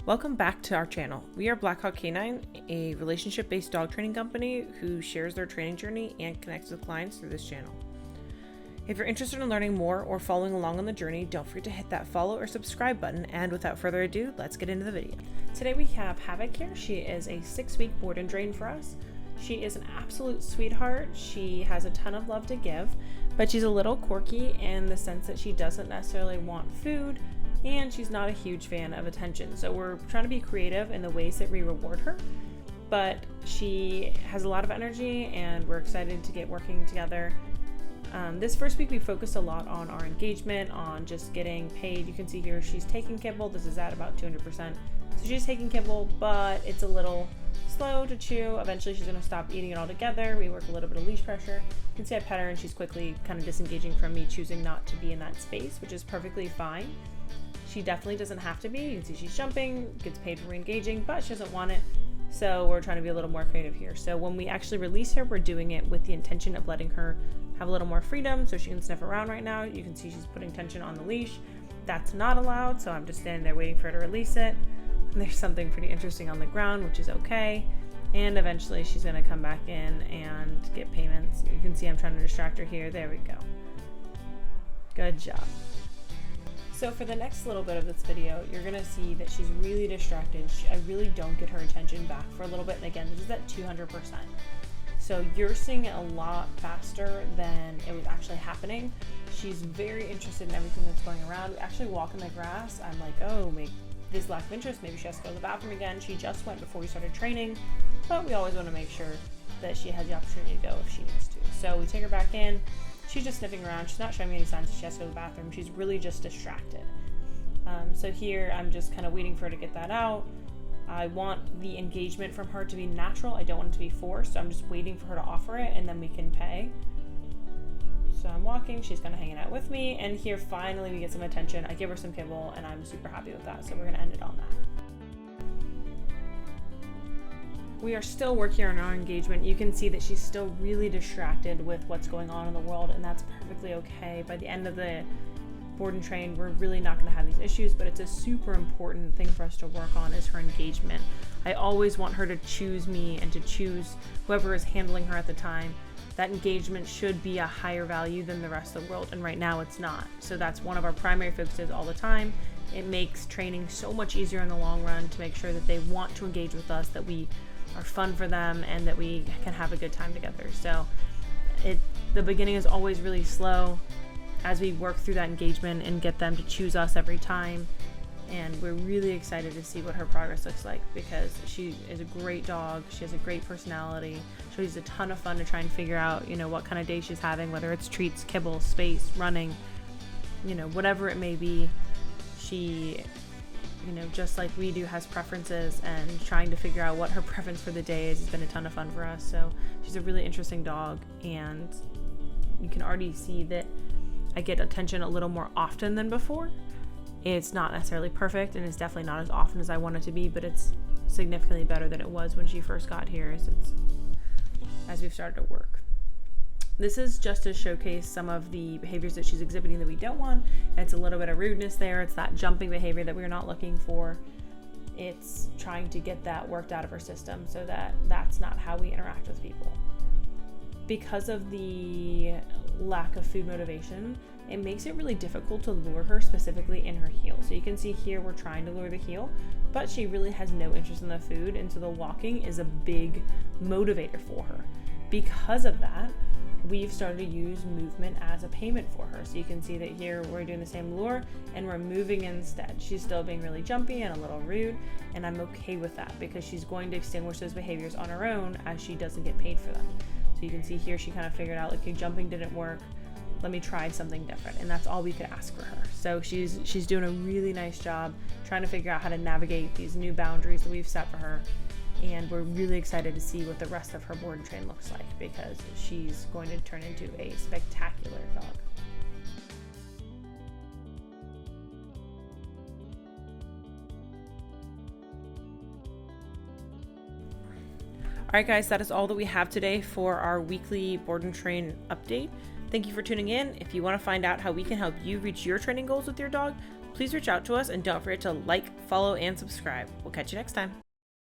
Welcome back to our channel. We are Blackhawk K-9, a relationship-based dog training company who shares their training journey and connects with clients through this channel. If you're interested in learning more or following along on the journey, don't forget to hit that follow or subscribe button, and without further ado, let's get into the video. Today we have Havoc here. She is a 6-week board and train for us. She is an absolute sweetheart. She has a ton of love to give, but she's a little quirky in the sense that she doesn't necessarily want food, and she's not a huge fan of attention. So we're trying to be creative in the ways that we reward her, but she has a lot of energy and we're excited to get working together. This first week we focused a lot on our engagement, on just getting paid. You can see here she's taking kibble. This is at about 200%. So she's taking kibble, but it's a little slow to chew. Eventually she's gonna stop eating it altogether. We work a little bit of leash pressure. You can see I pet her and she's quickly kind of disengaging from me, choosing not to be in that space, which is perfectly fine. She definitely doesn't have to be. You can see she's jumping, gets paid for re-engaging, but she doesn't want it. So we're trying to be a little more creative here. So when we actually release her, we're doing it with the intention of letting her have a little more freedom so she can sniff around right now. You can see she's putting tension on the leash. That's not allowed, so I'm just standing there waiting for her to release it. And there's something pretty interesting on the ground, which is okay. And eventually she's gonna come back in and get payments. You can see I'm trying to distract her here. There we go. Good job. So for the next little bit of this video, you're gonna see that she's really distracted. I really don't get her attention back for a little bit. And again, this is at 200%. So you're seeing it a lot faster than it was actually happening. She's very interested in everything that's going around. We actually walk in the grass. I'm like, oh, this lack of interest, maybe she has to go to the bathroom again. She just went before we started training, but we always wanna make sure that she has the opportunity to go if she needs to. So we take her back in. She's just sniffing around. She's not showing me any signs that she has to go to the bathroom. She's really just distracted. So here I'm just kind of waiting for her to get that out. I want the engagement from her to be natural. I don't want it to be forced. So I'm just waiting for her to offer it and then we can pay. So I'm walking. She's kind of hanging out with me. And here finally we get some attention. I give her some kibble and I'm super happy with that. So we're going to end it on that. We are still working on our engagement. You can see that she's still really distracted with what's going on in the world, and that's perfectly okay. By the end of the board and train, we're really not going to have these issues, but it's a super important thing for us to work on is her engagement. I always want her to choose me and to choose whoever is handling her at the time. That engagement should be a higher value than the rest of the world, and right now it's not. So that's one of our primary focuses all the time. It makes training so much easier in the long run to make sure that they want to engage with us, that we are fun for them, and that we can have a good time together. So the beginning is always really slow as we work through that engagement and get them to choose us every time. And we're really excited to see what her progress looks like because she is a great dog. She has a great personality. She's a ton of fun to try and figure out, what kind of day she's having, whether it's treats, kibble, space, running, whatever it may be. She just like we do, has preferences, and trying to figure out what her preference for the day is has been a ton of fun for us. So she's a really interesting dog, and you can already see that I get attention a little more often than before. It's not necessarily perfect, and it's definitely not as often as I want it to be, but it's significantly better than it was when she first got here as we've started to work. This is just to showcase some of the behaviors that she's exhibiting that we don't want. It's a little bit of rudeness there. It's that jumping behavior that we're not looking for. It's trying to get that worked out of her system so that that's not how we interact with people. Because of the lack of food motivation, it makes it really difficult to lure her specifically in her heel. So you can see here we're trying to lure the heel, but she really has no interest in the food, and so the walking is a big motivator for her. Because of that, we've started to use movement as a payment for her. So you can see that here we're doing the same lure and we're moving instead. She's still being really jumpy and a little rude, and I'm okay with that because she's going to extinguish those behaviors on her own as she doesn't get paid for them. So you can see here she kind of figured out, okay, jumping didn't work. Let me try something different, and that's all we could ask for her. So she's doing a really nice job trying to figure out how to navigate these new boundaries that we've set for her. And we're really excited to see what the rest of her board and train looks like because she's going to turn into a spectacular dog. All right, guys, that is all that we have today for our weekly board and train update. Thank you for tuning in. If you want to find out how we can help you reach your training goals with your dog, please reach out to us and don't forget to like, follow, and subscribe. We'll catch you next time.